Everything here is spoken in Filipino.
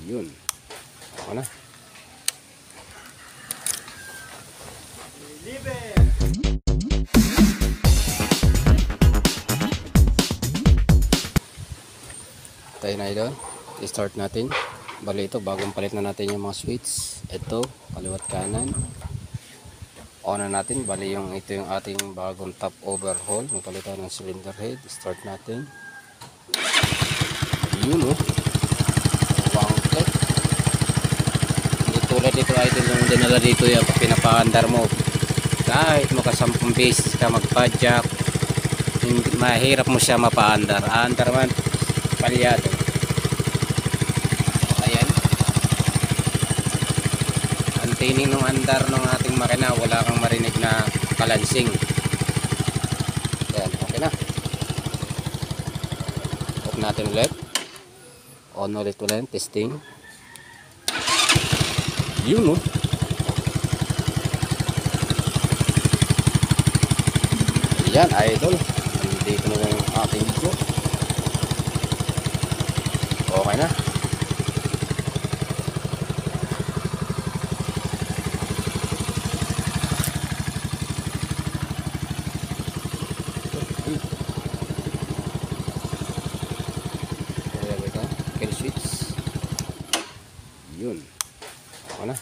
Yun. Ako na. Tayo na idol. I-start natin. Bali ito, bagong palit na natin yung mga switch. Ito, kaliwat kanan. On na natin. Bali ito yung ating bagong top overhaul. Magpalitan ng cylinder head. Start natin. Yun o. Wangklet. Hindi tulad dito idol yung dinala dito yung pinapaandar mo. Kahit maka 10 beses ka magpadjak, mahirap mo siya mapaandar. Aandar man palyado. Ayan. Ang tining ng andar ng ating makina, wala kang marinig na kalansing. Ayan, okay na. Off natin ulit. On ulit testing. Yun o. Ayan idol. Nandito na yung ating video. Okay na. Kill switch. Yun. Okay na.